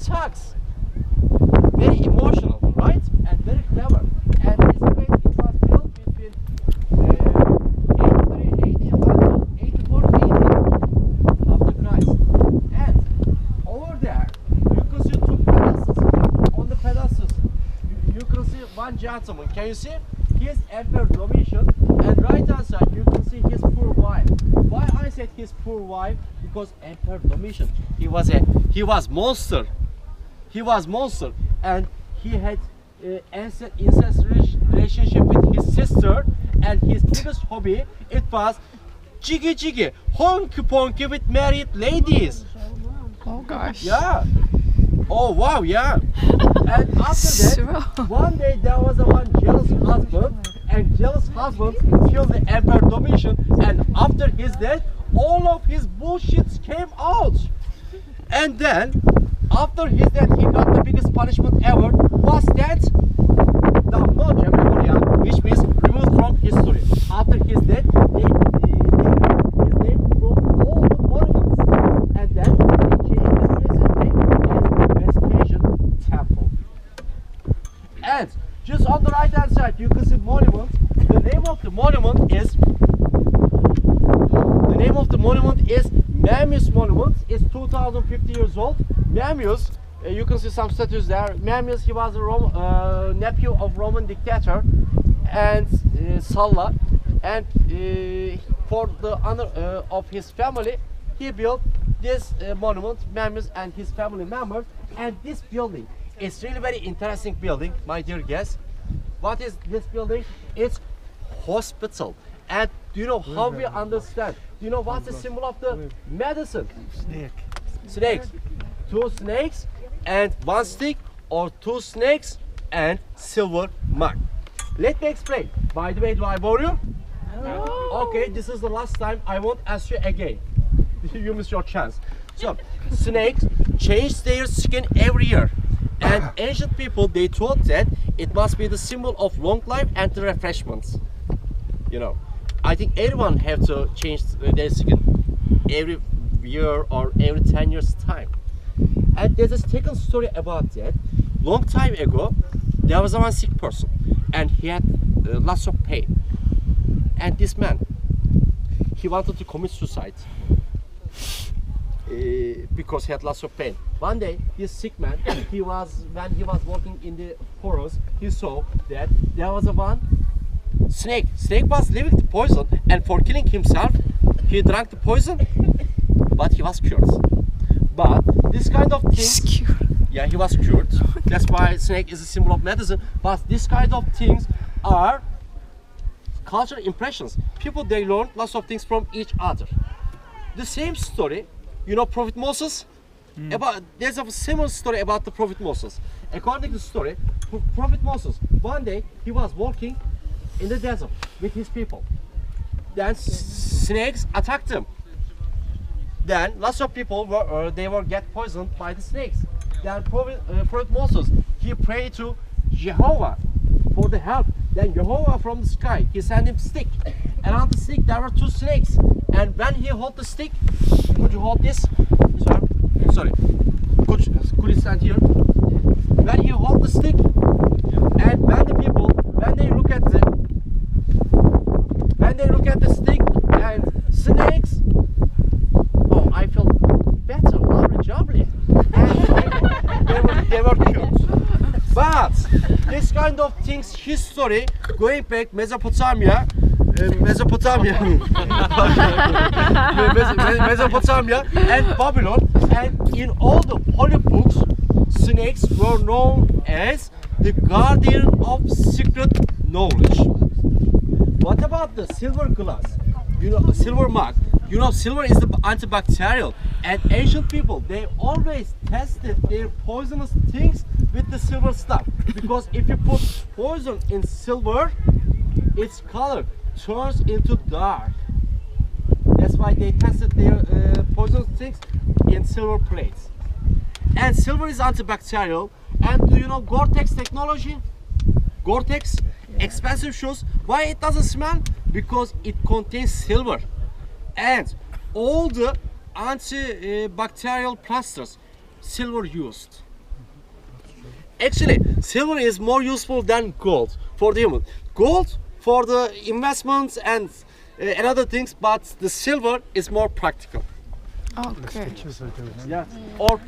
talks. Very emotional, right? And very clever. And this place it was built between 8380 until 8480 after Christ. And over there, you can see two pedestals. On the pedestals, you can see one gentleman. Can you see? His Emperor Domitian, and right hand side you can see his poor wife. Why I said his poor wife? Because Emperor Domitian, he was monster. He was monster, and he had incest relationship with his sister, and his biggest hobby it was jiggy jiggy, honky ponky with married ladies. Oh gosh. Yeah. Oh wow, yeah. And after that, one day there was a one jealous husband, and jealous husband killed the Emperor Domitian, and after his death, all of his bullshits came out. And then, after his death, he got the biggest punishment ever. Was that? Which means removed from history. After his death, they removed his name from all the monuments, and then they changed this place's name as Vespasian Temple. And just on the right hand side, you can see monument. The name of the monument is Memmius Monument. It's 2050 years old. Memmius, you can see some statues there. Memmius, he was a nephew of Roman dictator, and Sulla, and for the honor of his family, he built this monument, Memmius and his family members. And this building, it's really very interesting building, my dear guests. What is this building? It's hospital. And do you know how we understand? Do you know what's the symbol of the medicine? Snake. Snakes. Two snakes and one stick, or two snakes and silver mug. Let me explain. By the way, do I bore you? No. Okay, this is the last time. I won't ask you again. You miss your chance. So, snakes change their skin every year. And ancient people, they thought that it must be the symbol of long life and the refreshments. You know, I think everyone have to change their skin every year or every 10 years time. And there's a second story about that. Long time ago, there was a one sick person, and he had lots of pain. And this man, he wanted to commit suicide because he had lots of pain. One day, this sick man, when he was walking in the forest, he saw that there was a one snake. Snake was leaving the poison, and for killing himself, he drank the poison, but he was cured. But this kind of things, yeah, he was cured. That's why snake is a symbol of medicine. But this kind of things are cultural impressions. People, they learn lots of things from each other. The same story, you know, Prophet Moses. There's a similar story about the Prophet Moses. According to the story, Prophet Moses, one day he was walking in the desert with his people. Then snakes attacked him. Then lots of people were get poisoned by the snakes. Then Prophet Moses, he prayed to Jehovah for the help. Then Jehovah from the sky, he sent him stick. And on the stick there were two snakes. And when he held the stick, could you hold this? Sorry. Could you stand here? When he held the stick, and when the people, when they look at the stick and snakes, oh, I feel better, lovely, jubbly. And they were cute. But this kind of things, history, going back Mesopotamia, Mesopotamia and Babylon, and in all the holy books, snakes were known as the guardian of secret knowledge. What about the silver glass? You know, silver mug. You know, silver is the antibacterial, and ancient people, they always tested their poisonous things with the silver stuff, because if you put poison in silver, its color turns into dark. That's why they tested their poisonous things in silver plates. And silver is antibacterial. And do you know Gore-Tex technology? Gore-Tex, expensive shoes. Why it doesn't smell? Because it contains silver. And all the antibacterial plasters, silver used. actually, silver is more useful than gold for the human. Gold for the investments and other things, but the silver is more practical. Okay. Yeah. Or